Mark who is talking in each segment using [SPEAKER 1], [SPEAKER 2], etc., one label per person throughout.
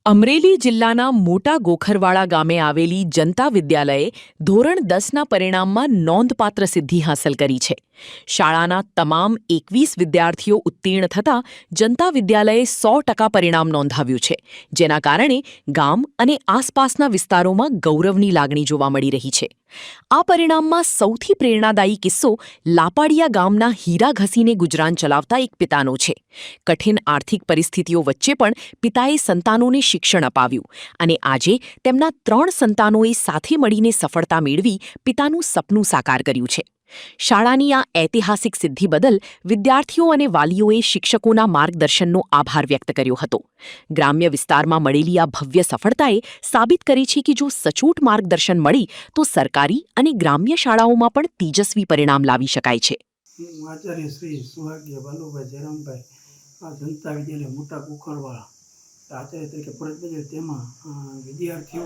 [SPEAKER 1] અમરેલી જિલ્લાના મોટા ગોખરવાડા ગામે આવેલી જનતા વિદ્યાલયે ધોરણ 10ના પરિણામમાં નોંધપાત્ર સિદ્ધિ હાંસલ કરી છે. શાળાના તમામ 21 વિદ્યાર્થીઓ ઉત્તીર્ણ થતાં જનતા વિદ્યાલયે 100% પરિણામ નોંધાવ્યું છે, જેના કારણે ગામ અને આસપાસના વિસ્તારોમાં ગૌરવની લાગણી જોવા મળી રહી છે. આ પરિણામમાં સૌથી પ્રેરણાદાયી કિસ્સો લાપાડિયા ગામના હીરા ઘસીને ગુજરાન ચલાવતા એક પિતાનો છે. કઠિન આર્થિક પરિસ્થિતિઓ વચ્ચે પણ પિતાએ સંતાનોને શિક્ષણ અપાવ્યું અને આજે તેમના 3 સંતાનોએ સાથે મળીને સફળતા મેળવી પિતાનું સપનું સાકાર કર્યું છે. શાળાની આ ઐતિહાસિક સિદ્ધિ બદલ વિદ્યાર્થીઓ અને વાલીઓએ શિક્ષકોના માર્ગદર્શનનો આભાર વ્યક્ત કર્યો હતો. ગ્રામ્ય વિસ્તારમાં મળેલી આ ભવ્ય સફળતાએ સાબિત કરી છે કે જો સચોટ માર્ગદર્શન મળી તો સરકારી અને ગ્રામ્ય શાળાઓમાં પણ તેજસ્વી પરિણામ લાવી શકાય છે.
[SPEAKER 2] હું આચાર્ય શ્રી સુહાગ્ય બાલુભાઈ જયરામભાઈ જનતા વિદ્યાલય મોટા ગોખરવાડા આચાર્ય તરીકે ફરજ બજાવી. તેમાં વિદ્યાર્થીઓ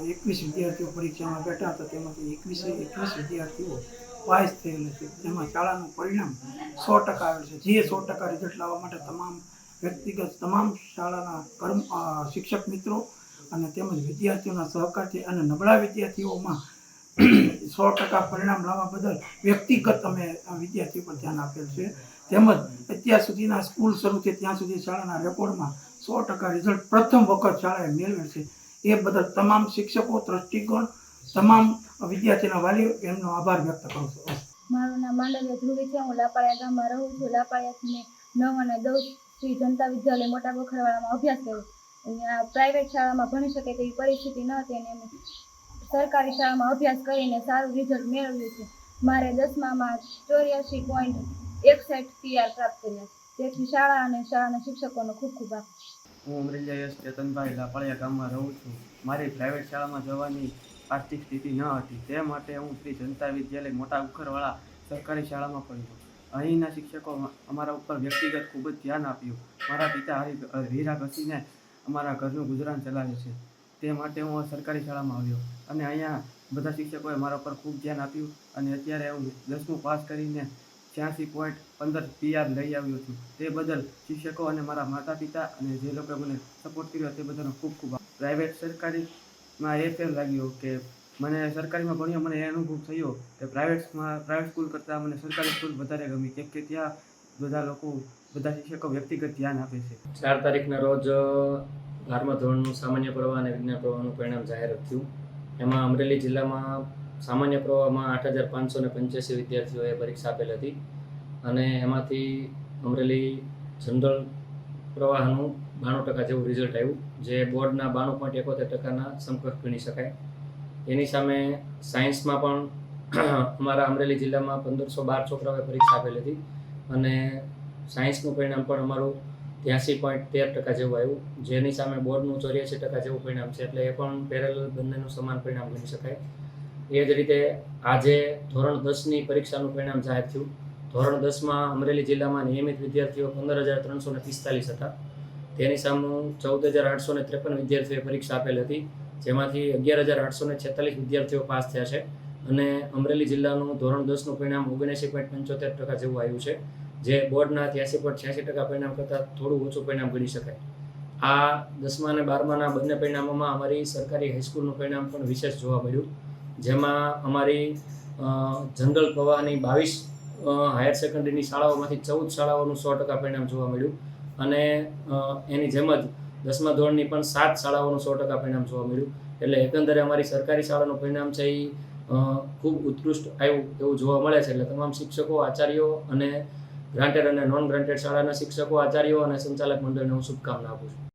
[SPEAKER 2] 21 વિદ્યાર્થીઓ પરીક્ષામાં બેઠા હતા. તેમાંથી 21 વિદ્યાર્થીઓ પાસ થયેલા છે. તેમાં શાળાનું પરિણામ 100% આવેલ છે. જે 100% રિઝલ્ટ લાવવા માટે તમામ શાળાના શિક્ષક મિત્રો અને તેમજ વિદ્યાર્થીઓના સહકારથી અને નબળા વિદ્યાર્થીઓમાં 100% પરિણામ લાવવા બદલ વ્યક્તિગત અમે વિદ્યાર્થીઓ પર ધ્યાન આપેલ છે. તેમજ અત્યાર સુધીના સ્કૂલ શરૂ છે ત્યાં સુધી શાળાના રેકોર્ડમાં 100% રિઝલ્ટ પ્રથમ વખત શાળાએ મેળવેલ છે. એ બદલ તમામ શિક્ષકો, ટ્રસ્ટીગણ, તમામ વિદ્યાર્થીના વાલીઓ એમનો આભાર વ્યક્ત કરું છું.
[SPEAKER 3] મારું નામ માંડવિયા ધ્રુવી છે. હું લાપાડિયા ગામમાં રહું છું. લાપાડિયાથી મેં 9 અને 10 શ્રી જનતા વિદ્યાલય મોટા ગોખરવાડામાં અભ્યાસ કર્યો. અહીંયા પ્રાઇવેટ શાળામાં ભણી શકે તેવી પરિસ્થિતિ ન હતી અને અમે સરકારી શાળામાં અભ્યાસ કરીને સારું રિઝલ્ટ મેળવ્યું છે. મારે 10મામાં 84.61 PR પ્રાપ્ત કર્યા છે. તેથી શાળા અને શાળાના શિક્ષકોનો ખૂબ ખૂબ આભાર.
[SPEAKER 4] હું અમરેલી ચેતનભાઈ લાપાડિયા ગામમાં રહું છું. મારી પ્રાઇવેટ શાળામાં જવાની આર્થિક સ્થિતિ ન હતી. તે માટે હું શ્રી જનતા વિદ્યાલય મોટા ગોખરવાડા સરકારી શાળામાં ભણ્યો. અહીંના શિક્ષકો અમારા ઉપર વ્યક્તિગત ખૂબ જ ધ્યાન આપ્યું. મારા પિતા હીરા ઘસીને અમારા ઘરનું ગુજરાન ચલાવે છે. તે માટે હું સરકારી શાળામાં આવ્યો અને અહીંયા બધા શિક્ષકોએ મારા પર ખૂબ ધ્યાન આપ્યું અને અત્યારે હું 10મું પાસ કરીને 86.15 PR લઈ આવ્યો છું. તે બદલ શિક્ષકો અને મારા માતા પિતા અને જે લોકોએ મને સપોર્ટ કર્યો તે બધાનો ખૂબ ખૂબ આભાર. પ્રાઇવેટ સરકારીમાં એ ફેર લાગ્યો કે મને સરકારીમાં ભણ્યો, મને એ અનુભવ થયો કે પ્રાઇવેટ સ્કૂલ કરતાં મને સરકારી સ્કૂલ વધારે ગમી, કેમ કે ત્યાં બધા શિક્ષકો વ્યક્તિગત ધ્યાન આપે છે.
[SPEAKER 5] 4 તારીખના રોજ 12મા ધોરણનું સામાન્ય પ્રવાહ અને વિજ્ઞાન પ્રવાહનું પરિણામ જાહેર થયું. એમાં અમરેલી જિલ્લામાં સામાન્ય પ્રવાહમાં 8585 વિદ્યાર્થીઓએ પરીક્ષા આપેલ હતી અને એમાંથી અમરેલી જનરલ પ્રવાહનું 92% જેવું રિઝલ્ટ આવ્યું, જે બોર્ડના 92.71%ના સમકક્ષ ગણી શકાય. એની સામે સાયન્સમાં પણ અમારા અમરેલી જિલ્લામાં 1512 છોકરાઓએ પરીક્ષા આપેલી હતી અને સાયન્સનું પરિણામ પણ અમારું 83.13% જેવું આવ્યું, જેની સામે બોર્ડનું 84% જેવું પરિણામ છે. એટલે એ પણ પેરેલલ બંનેનું સમાન પરિણામ ગણી શકાય. એ જ રીતે આજે ધોરણ 10ની પરીક્ષાનું પરિણામ જાહેર થયું. ધોરણ 10માં અમરેલી જિલ્લામાં નિયમિત વિદ્યાર્થીઓ 15,345 હતા. તેની સામે 14,853 વિદ્યાર્થીઓએ પરીક્ષા આપેલ હતી, જેમાંથી 11,846 વિદ્યાર્થીઓ પાસ થયા છે અને અમરેલી જિલ્લાનું ધોરણ 10નું પરિણામ 79.75% જેવું આવ્યું છે, જે બોર્ડના 83.86% પરિણામ કરતાં થોડું ઓછું પરિણામ ગણી શકાય. આ 10મા અને 12માના બંને પરિણામોમાં અમારી સરકારી હાઈસ્કૂલનું પરિણામ પણ વિશેષ જોવા મળ્યું, જેમાં અમારી જનરલ પ્રવાહની 22 હાયર સેકન્ડરીની શાળાઓમાંથી 14 શાળાઓનું 100% પરિણામ જોવા મળ્યું અને એની જેમ જ 10મા ધોરણની પણ 7 શાળાઓનું 100% પરિણામ જોવા મળ્યું. એટલે એકંદરે અમારી સરકારી શાળાનું પરિણામ છે એ ખૂબ ઉત્કૃષ્ટ આવ્યું એવું જોવા મળે છે. એટલે તમામ શિક્ષકો, આચાર્યો અને ગ્રાન્ટેડ અને નોન ગ્રાન્ટેડ શાળાના શિક્ષકો, આચાર્યો અને સંચાલક મંડળને હું શુભકામના આપું છું.